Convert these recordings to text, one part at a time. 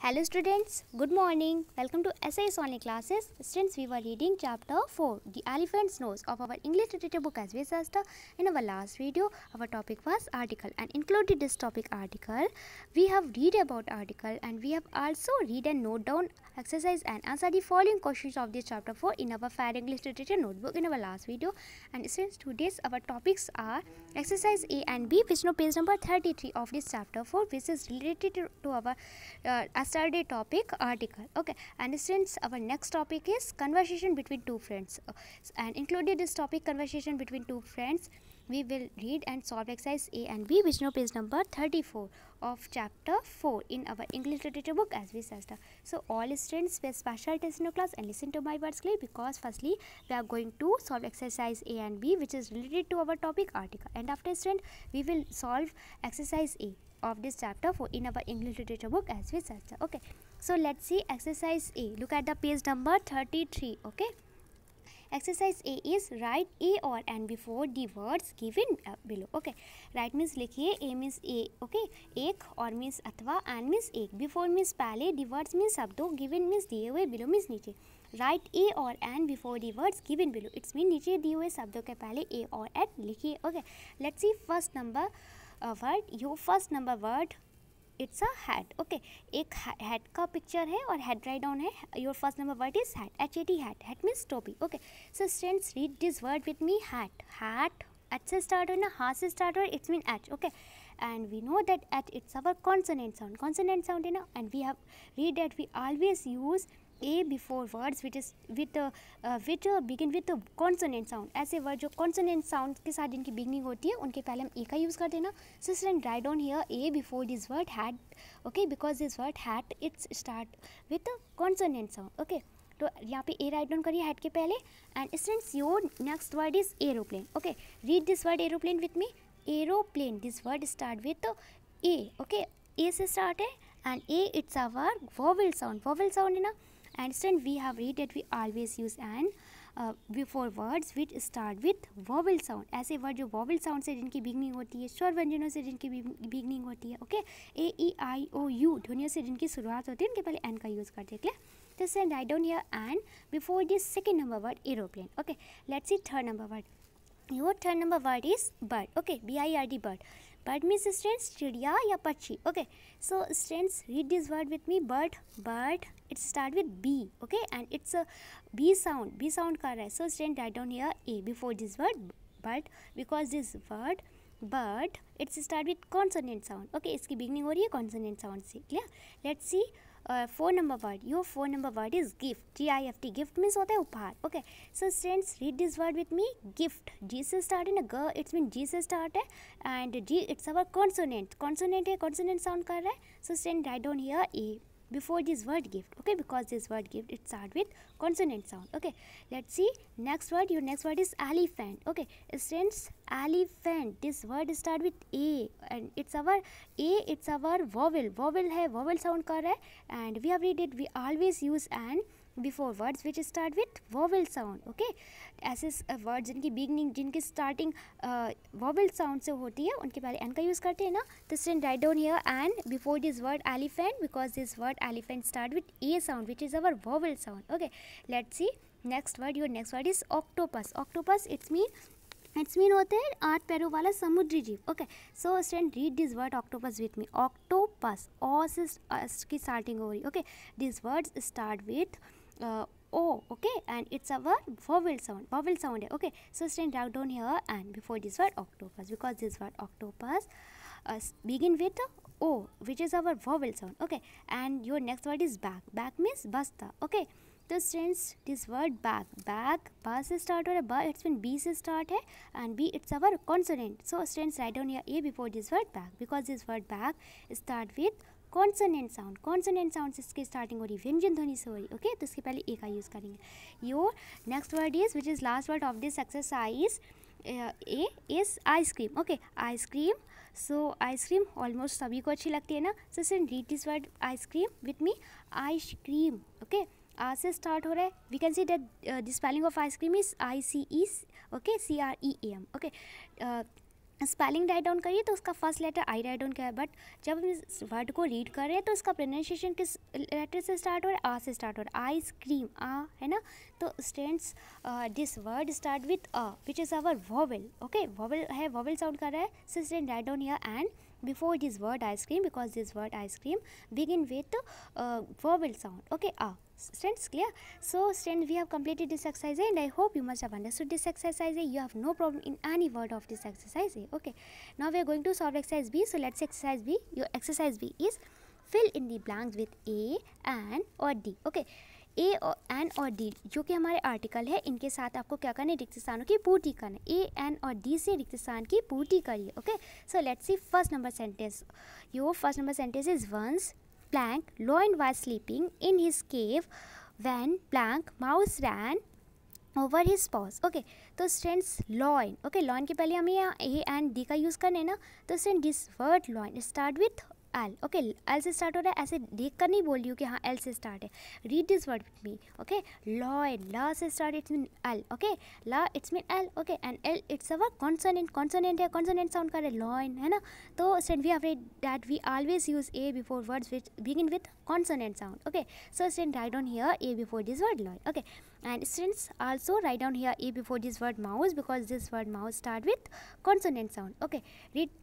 Hello students, good morning. Welcome to SIS Online Classes. Students, we were reading chapter 4, The Elephant's Nose of our English literature book as we assessed in our last video. Our topic was article and included this topic article. We have read about article and we have also read and note down exercise and answer the following questions of this chapter 4 in our Fair English Literature notebook in our last video. And students, today's our topics are exercise A and B, which know page number 33 of this chapter 4, which is related to our yesterday topic article. Okay, and since our next topic is conversation between two friends, and included this topic conversation between two friends, we will read and solve exercise A and B, which know page number 34 of chapter 4 in our English literature book as we said. So all students pay special attention to class and listen to my words clearly, because firstly we are going to solve exercise A and B, which is related to our topic article, and after student we will solve exercise A of this chapter 4 in our English literature book as we said. Okay, so let's see exercise A. Look at the page number 33. Okay, exercise A is write A or and before the words given below. Okay, write means लिखिए, A means A. Okay, एक और means अथवा, and means एक, before means पहले, the words means शब्दों, given means दिए हुए, below means नीचे. Write A or and before the words given below. It's mean नीचे दिए हुए शब्दों के पहले A or and लिखिए. Okay, let's see first number word. Your first number word, it's a hat. Okay, एक hat का picture है और hat write down है. Your first number word is hat. H-A-T, hat. Hat means टोपी. Okay, so students read this word with me. Hat. Hat. H से start हो ना, हा से start हो, it's mean H. Okay, and we know that H it's our consonant sound. Consonant sound है ना, and we have read that we always use A before words which is with begin with the consonant sound. ऐसे word जो consonant sound के साथ जिनकी beginning होती है उनके पहले हम A का use करते हैं ना. So student write down here A before this word had. Okay, because this word had it's start with the consonant sound. Okay, तो यहाँ पे A write down करिए hat के पहले. And students your next word is aeroplane. Okay, read this word aeroplane with me. Aeroplane, this word start with A. Okay, A से start है and A it's our vowel sound. Vowel sound है ना. And student we have read that we always use an before words which start with vowel sound. ऐसे word जो vowel sound से जिनकी beginning होती है, स्वर व्यंजनों से जिनकी beginning होती है. Okay, A E I O U ध्वनियों से जिनकी शुरुआत होती है उनके पहले n का use करते हैं. क्लियर? तो student write down here and before this second number word aeroplane. Okay, let's see third number word. Your third number word is bird. Okay, B-I-R-D, bird. Bird means students चिड़िया या पक्षी. Okay, so students read this word with me. Bird. Bird it start with B. Okay, and it's a B sound. B sound कर रहा है. So student write down here A before this word bird, because this word bird it's start with consonant sound. Okay, इसकी beginning हो रही है consonant sound से. Clear? Let's see. 4 number word. Your 4 number word is gift. G-I-F-T. Gift means होता है उपहार. Okay, so students read this word with me. Gift. G से start है ना, G it's mean G से start है and G it's our consonant. Consonant है, consonant sound कर रहा है. So students write down here A before this word gift. Okay, because this word gift it start with consonant sound. Okay, let's see next word. Your next word is elephant. Okay, students elephant, this word start with A and it's our A it's our vowel. Vowel है, vowel sound कर रहा है and we have read it we always use an before words which start with vowel sound. Okay, ऐसे word जिनकी beginning जिनकी starting vowel sound से होती है उनके पहले n का use करते हैं ना. तो student write down here and before this word elephant, because this word elephant start with A sound which is our vowel sound. Okay, let's see next word. Your next word is octopus. Octopus it's mean होते हैं 8 पैरों वाला समुद्री जीव. Okay, so student read this word octopus with me. Octopus O से की starting हो रही. Okay, this words start with O. Okay, and it's our vowel sound. Vowel sound है. Okay, so student write down here and before this word octopus, because this word octopus begin with O which is our vowel sound. Okay, and your next word is bag. Bag means basta. Okay, तो students this word bag. Bag बा से start हो रहा है, बा it's mean B से start है and B it's our consonant. So students write down here A before this word bag, because this word bag start with consonant sound. Consonant sound से इसकी starting हो रही, व्यंजन ध्वनि से हो रही. Okay, तो इसके पहले A का use करेंगे. Your next word is which is last word of this exercise A is ice cream. Okay, ice cream. So ice cream almost सभी को अच्छी लगती है ना. So students read this word ice cream with me. Ice cream. Okay, A से start हो रहा है. We can see that the spelling of ice cream is I-C-E. Okay, C-R-E-A-M. Okay, spelling write down करिए तो उसका first letter आई write down किया है, but जब हम इस वर्ड को रीड कर रहे हैं तो इसका प्रोनाउंसिएशन किस लेटर से स्टार्ट हो रहा है? आ से स्टार्ट हो रहा है। आई स्क्रीम, आ है ना। तो students this word start with a which is our vowel. Okay, vowel है, वोवेल साउंड कर रहा है। So student write down here and before this word ice cream, because this word ice cream begin with vowel sound. Okay, students, clear? So students, we have completed this exercise and I hope you must have understood this exercise. You have no problem in any word of this exercise. Okay, now we are going to solve exercise B. So let's exercise B. Your exercise B is fill in the blanks with A, N or D. Okay, ए और N और D जो कि हमारे article है, इनके साथ आपको क्या करना है? रिक्त स्थानों की पूर्ति करना है। ए, एन और डी से रिक्त स्थान की पूर्ति करिए। Okay, so let's see first number sentence. Your first number sentence is once blank lion was sleeping in his cave when blank mouse ran over his paws. Okay, तो स्टूडेंट्स लॉयन, ओके, लॉयन के पहले हमें यहाँ a and the का use करना है ना। तो student this word lion start with L. Okay, L से स्टार्ट हो रहा है। ऐसे देख कर नहीं बोल रही हूँ कि हाँ एल से स्टार्ट है। Read this word with me. Okay, lion, ला से start, it's mean L. Okay, ला it's mean L. Okay, and L it's our consonant, consonant है, कॉन्सोनेंट साउंड कर रहे लॉयन, है ना। तो student we have read that we always use a before words which begin with consonant sound. Okay, so student write down here a before this word lion. Okay, and students also write down here a before this word mouse, because this word mouse start with consonant sound. Okay, read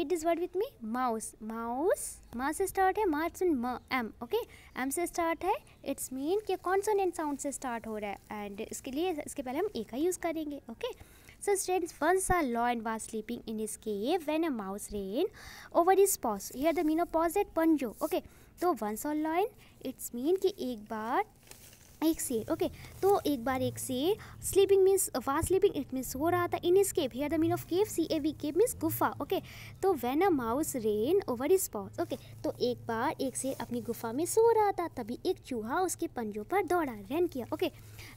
this word with me. Mouse, mouse, ma से start है, ma it's m, m. Okay, m से start है, it's mean कि consonant sound से start हो रहा है, and इसके लिए इसके पहले हम a का use करेंगे. Okay, so students, once a lion was sleeping in his cave when a mouse ran over his paws. Here the meaning of paws at पंजो. Okay, तो once a lion it's mean कि एक बार एक शेर. Okay, तो एक बार एक शेर. Sleeping means was sleeping, it means सो रहा था. In his cave, here the mean of cave, C A V, cave means गुफा. ओके, तो when a mouse ran over his paws. Okay, तो एक बार एक शेर अपनी गुफा में सो रहा था, तभी एक चूहा उसके पंजों पर दौड़ा, रन किया. ओके,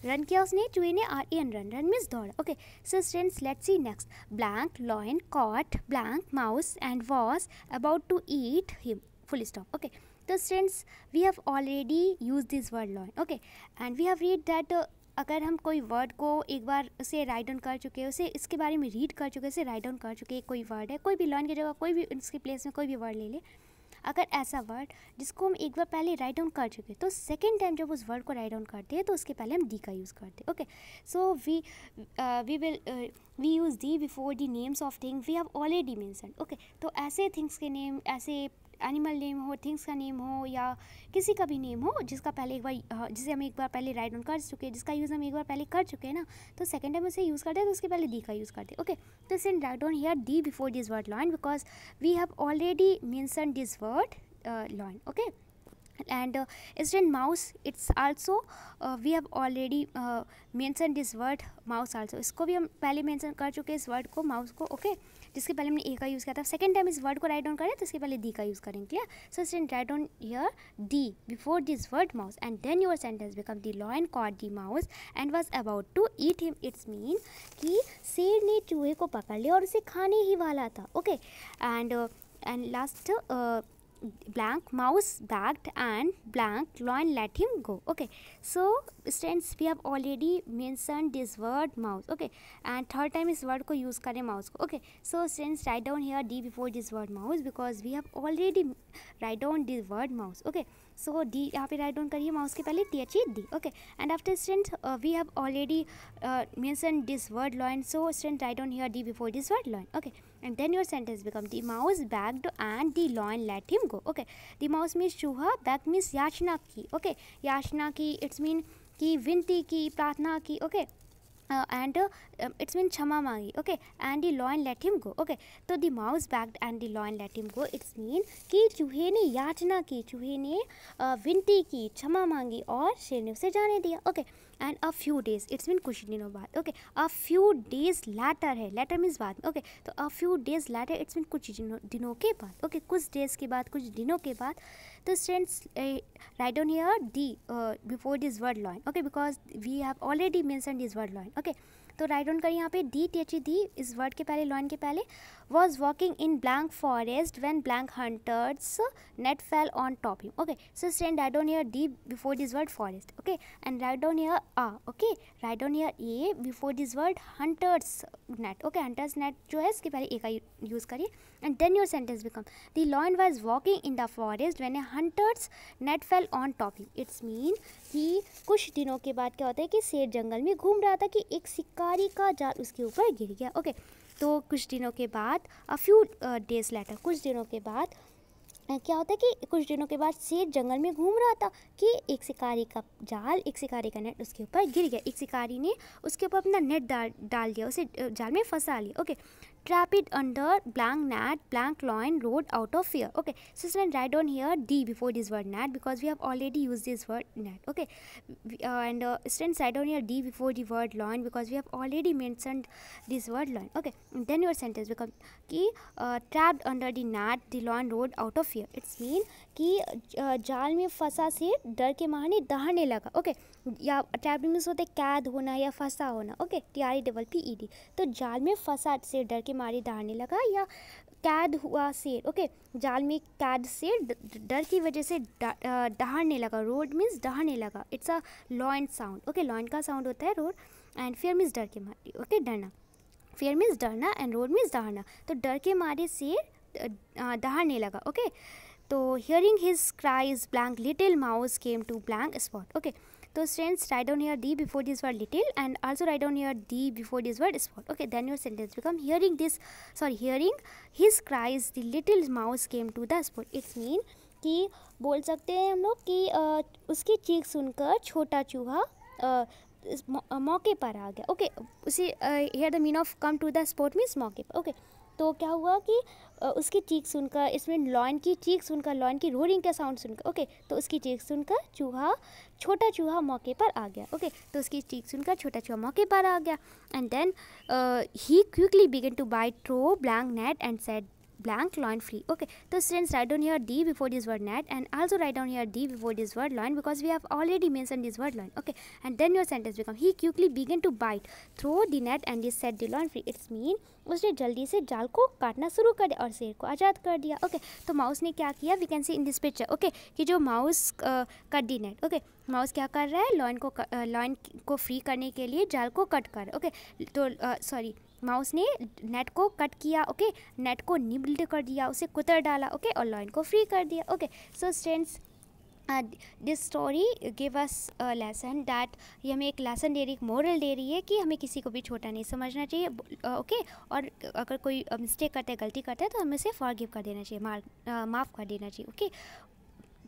रन किया उसने, चूहे ने, R N run, run means दौड़ा. Okay, so students let's see next. Blank lion caught blank mouse and was about to eat him, full stop. Okay, तो students we have already use this word lion. Okay, and we have read that अगर हम कोई word को एक बार उसे write down कर चुके हैं, उसे इसके बारे में रीड कर चुके हैं, उसे राइट डाउन कर चुके हैं, कोई वर्ड है, कोई भी लॉयन की जगह कोई भी इसके प्लेस में कोई भी वर्ड ले ले, अगर ऐसा वर्ड जिसको हम एक बार पहले राइट डाउन कर चुके हैं, तो सेकेंड टाइम जब उस वर्ड को राइट डाउन करते हैं तो उसके पहले हम डी का यूज़ करते हैं. Okay, so we use the before the names of thing we have already mention. Okay, तो ऐसे थिंग्स के नेम, ऐसे एनिमल नेम हो, थिंग्स का नेम हो, या किसी का भी नेम हो जिसका पहले एक बार जिसे हम एक बार पहले राइट डाउन कर चुके हैं, जिसका यूज़ हम एक बार पहले कर चुके हैं ना, तो सेकंड टाइम उसे यूज़ करते हैं तो उसके पहले डी का यूज़ करते हैं. ओके, तो since write down here the before this word lion, because we have already mention this word lion. Okay, and student mouse, it's also we have already mentioned this word mouse also. इसको भी हम पहले mention कर चुके हैं, इस word को, mouse को. ओके, जिसके पहले हमने ए का यूज़ किया था. सेकेंड टाइम इस वर्ड को राइट डाउन करें तो इसके पहले डी का यूज़ करेंगे. Clear? So student write down here the before this word mouse and then your sentence become the lion caught the mouse and was about to eat him. It's mean कि शेर ने चूहे को पकड़ लिया और उसे खाने ही वाला था. Okay, and last blank mouse backed and blank lion let him go. Okay, so students we have already mentioned this word mouse. Okay, and third time इस word को use करें mouse को. Okay, so students write down here D before this word mouse because we have already write down this word mouse. Okay, so D यहाँ पे write down करिए mouse के पहले THE. Okay, and after students we have already mentioned this word lion, so students write down here D before this word lion. Okay, and then your sentence become the mouse backed and the lion let him go. Okay, the mouse means चूहा, back means याचना की. Okay, याचना की, it's mean कि विनती की, प्रार्थना की. Okay, and it's mean क्षमा मांगी. Okay, and the lion let him go. Okay, तो the mouse backed and the lion let him go, it's mean कि चूहे ने याचना की, चूहे ने विनती की, क्षमा मांगी और शेर ने उसे जाने दिया. Okay, and a few days, it's mean कुछ दिनों बाद. Okay, a few days later है, later means बाद में. Okay, तो a few days later it's mean कुछ दिनों के बाद. Okay, कुछ days के बाद, कुछ दिनों के बाद. तो students write down here D before this word lion. Okay, because we have already mentioned this word lion. Okay, तो राइट डाउन करिए यहाँ पे डी THE, डी इस वर्ड के पहले, लॉयन के पहले. was walking in blank forest when blank hunter's net fell on top him. Okay, so student write down here D before this word forest. Okay, and write down here A. Okay, write down here A before this word hunter's net. Okay, hunter's net जो है इसके पहले A का use करिए, and then your sentence become the lion was walking in the forest when a hunter's net fell on top him. It's mean कि कुछ दिनों के बाद क्या होता है कि शेर जंगल में घूम रहा था कि एक शिकारी का जाल उसके ऊपर गिर गया. ओके, तो कुछ दिनों के बाद अ फ्यू डेज लेटर, कुछ दिनों के बाद क्या होता है कि कुछ दिनों के बाद शेर जंगल में घूम रहा था कि एक शिकारी का जाल, एक शिकारी का नेट उसके ऊपर गिर गया. एक शिकारी ने उसके ऊपर अपना नेट डाल दिया, उसे जाल में फंसा लिया. Okay, trap it under blank net, blank lion rode out of fear. Okay, so student write down here D before this word net because we have already used this word net. Okay, and students write down here D before the word lion because we have already mentioned this word lion. Okay, and then your sentence becomes कि trapped under the net, the lion rode out of fear. It's mean कि जाल में फंसा से डर के मारे दहाड़ने लगा. ओके, या ट्रैप्ड मीन्स होता है कैद होना या फंसा होना. Okay, TRAPPED. तो जाल में फंसा से डर के मारे दहाड़ने लगा या कैद हुआ शेर. ओके, जाल में कैद से डर की वजह से दहाड़ने लगा. रोड मीन्स दहाड़ने लगा. It's a lion sound. Okay, lion का साउंड होता है रोड, एंड फियर मीन्स डर के मारे. ओके, डरना. फियर मीन्स डरना एंड रोड मीन्स दहाड़ना. तो डर के मारे शेर दहाड़ने लगा. ओके, तो hearing his cries blank little mouse came to blank spot. Okay, so students write down here D before this word little and also write down here D before this word spot. Okay, then your sentence become hearing his cries the little mouse came to the spot. It's mean कि बोल सकते हैं हम लोग कि उसकी चीख सुनकर छोटा चूहा मौके पर आ गया. ओके, उसी here the meaning of come to the spot means मौके पर. ओके, तो क्या हुआ कि उसकी चीख सुनकर, इसमें लॉयन की चीख सुनकर, लॉयन की रोरिंग का साउंड सुनकर. ओके, तो उसकी चीख सुनकर छोटा चूहा मौके पर आ गया. ओके, तो उसकी चीख सुनकर छोटा चूहा मौके पर आ गया. And then he quickly began to bite through blank net and said blank lion flee. Okay, so students write down here D before this word net and also write down here D before this word lion because we have already mentioned this word lion. Okay, and then your sentence become he quickly began to bite through the net and he set the lion free. It's mean उसने जल्दी से जाल को काटना शुरू कर दिया और शेर को आज़ाद कर दिया. ओके, तो माउस ने क्या किया, we can see in this picture. Okay, कि जो mouse cut the net. Okay, mouse क्या कर रहा है, लॉयन को फ्री करने के लिए जाल को कट कर. ओके, तो माउस ने नेट को कट किया. ओके, नेट को निबल्ड कर दिया, उसे कुतर डाला. ओके, और लॉयन को फ्री कर दिया. Okay, so students this story give us lesson that, ये हमें एक लेसन दे रही, एक मोरल दे रही है कि हमें किसी को भी छोटा नहीं समझना चाहिए. ओके, और अगर कोई मिस्टेक करता है, गलती करता है, तो हमें उसे फॉरगिव कर देना चाहिए, माफ़ कर देना चाहिए. Okay,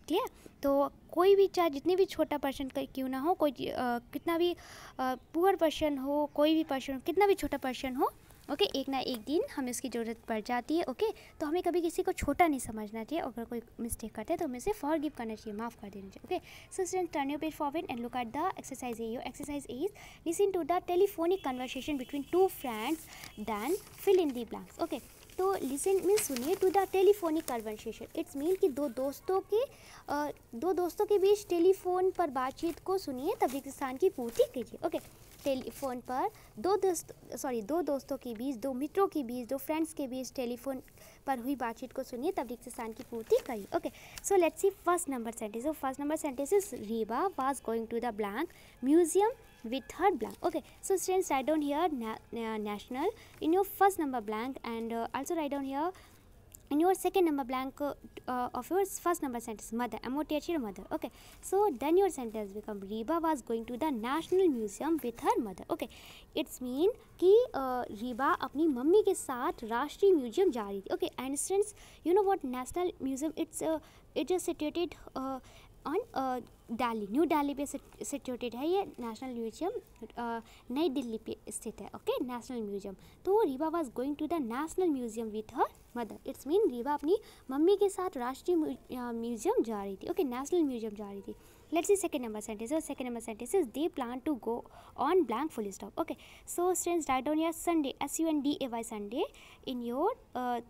clear. तो कोई भी, चाहे जितने भी छोटा पर्सन क्यों ना हो, कोई कितना भी पुअर पर्सन हो, कोई भी पर्सन, कितना भी छोटा पर्सन हो, ओके, एक ना एक दिन हमें उसकी ज़रूरत पड़ जाती है. ओके, तो हमें कभी किसी को छोटा नहीं समझना चाहिए. अगर कोई मिस्टेक करते हैं तो हमें उसे फॉरगिव करना चाहिए, माफ़ कर देना चाहिए. Okay, so student turn your page forward and look at the exercise A. Your exercise is listen to the telephonic conversation between two friends, then fill in the blanks. Okay, तो listen mean सुनिए to the telephonic conversation. It's mean कि दो दोस्तों के बीच telephone पर बातचीत को सुनिए, तब स्थान की पूर्ति कीजिए. ओके, टेलीफोन पर दो दोस्तों के बीच, दो मित्रों के बीच, दो फ्रेंड्स के बीच टेलीफोन पर हुई बातचीत को सुनिए, तब रिक्त स्थान की पूर्ति करिए. Okay, so let's see first number sentence. So first number sentence is Reeba was going to the blank museum with her blank. Okay, so students write down here national in your first number blank and also write down here in your second number blank of your first number sentence mother, MOTH mother. Okay, so then your sentence become Reba was going to the National Museum with her mother. Okay, it's mean कि रीबा अपनी mummy के साथ राष्ट्रीय museum जा रही थी. Okay, and students you know what national museum, it is situated on Delhi, new Delhi पे situated है ये नेशनल म्यूजियम, नई दिल्ली पे स्थित है. Okay, national museum. तो Reba was going to the national museum with her mother. It's mean Reba अपनी mummy के साथ राष्ट्रीय म्यूजियम जा रही थी. ओके, नेशनल म्यूजियम जा रही थी. Let's see second number sentence. So second number sentence is they plan to go on blank full stop. Okay, so students write down here Sunday, SUNDAY, Sunday in your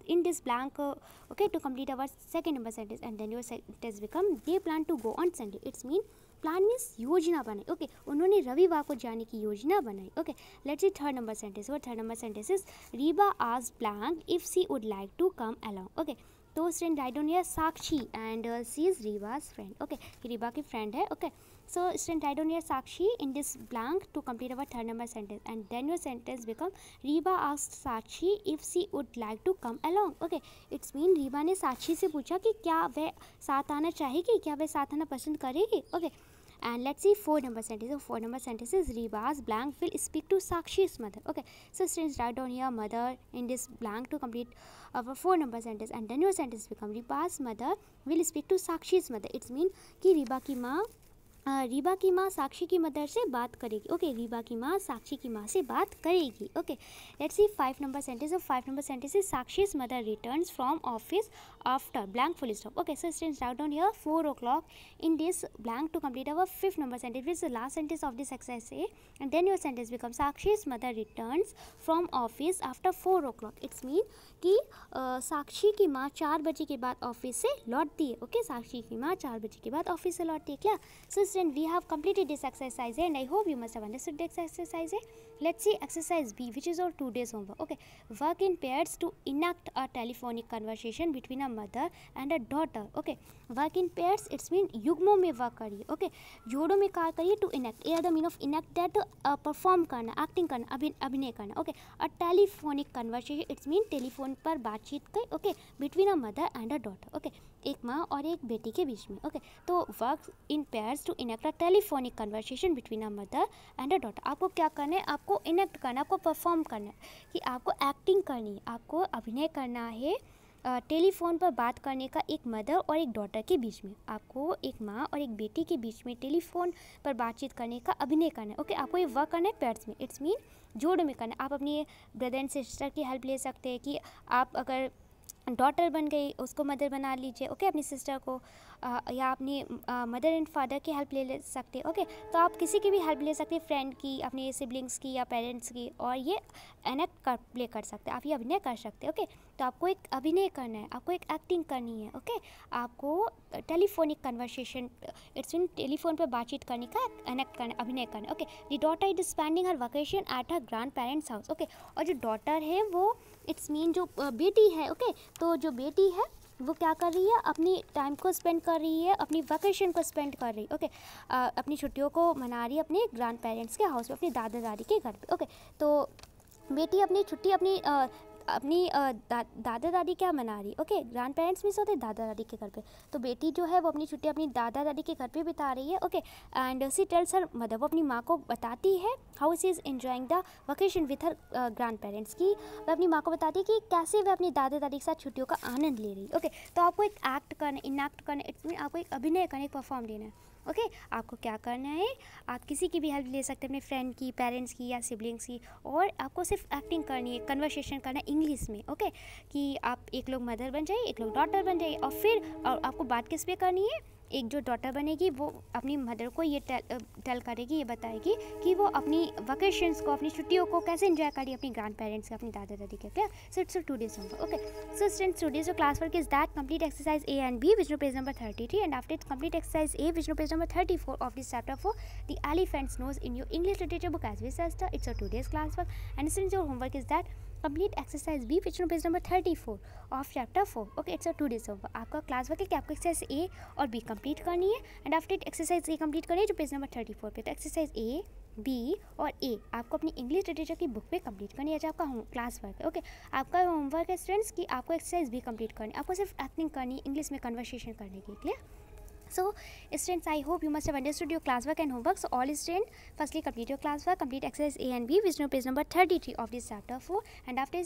in this blank. Okay, to complete our second number sentence, and then your sentence become they plan to go on Sunday. It's mean plan means योजना बनाई. Okay, उन्होंने रविवार को जाने की योजना बनाई. Okay, let's see third number sentence. और third number sentence is Reba asked blank if she would like to come along. Okay, तो student write down here Sakshi and she is Reba's friend. Okay, Reba की friend है. Okay, so student write down here Sakshi in this blank to complete our third number sentence, and then your sentence become Reba asked Sakshi if she would like to come along. Okay, it's mean Reba ने साक्षी से पूछा कि क्या वह साथ आना चाहेगी, क्या वह साथ आना पसंद करेगी. Okay, and let's see four number sentence. So four number sentence is Reba's blank will speak to Sakshi's mother. Okay, so students write down here mother in this blank to complete our four number sentence, and then your sentence become Reba's mother will speak to Sakshi's mother. It's mean कि रीबा की माँ साक्षी की mother से बात करेगी. Okay, Reba की माँ साक्षी की माँ से बात करेगी. Okay, let's see five number sentence. Of five number sentence is Sakshi's mother returns from office after blank full stop. Okay, so students write down here 4 o'clock in this blank to complete our fifth number sentence, which is the last sentence of this exercise A, and then your sentence becomes Sakshi's mother returns from office after 4 o'clock. It's mean कि साक्षी की माँ 4 बजे के बाद office से लौटती है. Okay, साक्षी की माँ 4 बजे के बाद ऑफिस से लौटती है. क्या? So student we have completed this exercise and I hope you must have understood this exercise. Let's see exercise B, which is our 2 days homework. Okay, work in pairs to enact a telephonic conversation between a mother and a daughter. Okay, work in pairs it's mean युग्मों में work करिए. Okay, जोड़ों में कार्य करिए. To enact, ये the mean of enact that perform करना, acting करना, अभिनय करना. Okay, a telephonic conversation it's mean telephone पर बातचीत करें. Okay, between a mother and a daughter. Okay, एक माँ और एक बेटी के बीच में. ओके, तो work in pairs to enact a telephonic conversation between a mother and a daughter. आपको क्या करना है? आपको इनेक्ट करना, आपको परफॉर्म करना है, कि आपको एक्टिंग करनी है, आपको अभिनय करना है टेलीफोन पर बात करने का एक मदर और एक डॉटर के बीच में. आपको एक माँ और एक बेटी के बीच में टेलीफोन पर बातचीत करने का अभिनय करना है. ओके, आपको ये वर्क करना है पेयर्स में. इट्स मीन जोड़ में करना. आप अपनी ब्रदर एंड सिस्टर की हेल्प ले सकते हैं कि आप अगर डॉटर बन गई उसको मदर बना लीजिए. ओके, अपनी सिस्टर को या अपनी मदर एंड फादर की हेल्प ले सकते हैं. ओके, तो आप किसी की भी हेल्प ले सकते हैं, फ्रेंड की, अपने सिबलिंग्स की या पेरेंट्स की, और ये एनेक्ट कर प्ले कर सकते हैं, आप ये अभिनय कर सकते हैं. ओके, तो आपको एक अभिनय करना है, आपको एक एक्टिंग करनी है. ओके, आपको telephonic conversation it's mean telephone पर बातचीत करने का एनेक्ट करना, अभिनय करना. Okay, the daughter is spending her vacation at her grand parents house. Okay, और जो डॉटर है वो इट्स मीन जो बेटी है. ओके, तो जो बेटी है वो क्या कर रही है? अपनी टाइम को स्पेंड कर रही है, अपनी वेकेशन को स्पेंड कर रही है. ओके, अपनी छुट्टियों को मना रही है अपने ग्रैंड पेरेंट्स के हाउस में, अपने दादा दादी के घर पे. ओके, तो बेटी अपनी छुट्टी अपनी दादा दादी क्या मना रही. ओके, ग्रैंड पेरेंट्स मीन्स होते दादा दादी के घर पे. तो बेटी जो है वो अपनी छुट्टी अपनी दादा दादी के घर पे बिता रही है. Okay, and she tells her mother, वो अपनी माँ को बताती है how she is enjoying the vacation with her grandparents की. वह अपनी माँ को बताती है कि कैसे वह अपनी दादा दादी के साथ छुट्टियों का आनंद ले रही है. ओके, तो आपको एक एक्ट करना, इनएक्ट करना, इट्स मीन आपको एक अभिनय करना, एक परफॉर्म देना है. ओके, आपको क्या करना है? आप किसी की भी हेल्प ले सकते हैं, अपने फ्रेंड की, पेरेंट्स की या सिबलिंग्स की, और आपको सिर्फ एक्टिंग करनी है, कन्वर्सेशन करना है इंग्लिश में. ओके, कि आप एक लोग मदर बन जाइए, एक लोग डॉटर बन जाइए, और फिर आपको बात किस पे करनी है? एक जो डॉटर बनेगी वो अपनी मदर को ये टेल करेगी, ये बताएगी कि वो अपनी वकेशंस को, अपनी छुट्टियों को कैसे एंजॉय करी अपनी ग्रैंड पेरेंट्स के, अपनी दादा दादी के. क्या? So it's 2 days homework. Okay, so students today's class work is that complete exercise A and B, which is page number 33, and after it complete exercise A, which is page number 34 of this chapter 4, the elephant's nose in your English literature book as we said. It's a 2 days class work, and since your homework is that complete exercise B, which is page number 34 of chapter 4. Okay, it's a 2 days homework. आपका class work है कि आपको exercise ए और B complete करनी है, and after it exercise A complete करनी है जो पेज नंबर 34 पे. तो एक्सरसाइज ए, बी और ए आपको अपनी इंग्लिश लिटरेचर की बुक पे कंप्लीट करनी है, जो आपका क्लास वर्क है. ओके, आपका होमवर्क है स्टूडेंट्स कि आपको एक्सरसाइज बी कंप्लीट करनी है, आपको सिर्फ एक्टिंग करनी है इंग्लिश में कन्वर्सेशन करने की. Clear? So students, I hope you must have understood your classwork and homework. So all students, firstly complete your classwork, complete exercise A and B, which is page number 33 of this chapter 4, and after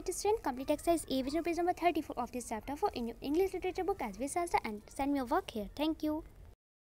it student complete exercise A, which is page number 34 of this chapter 4 in your English literature book as we said, and send me your work here. Thank you.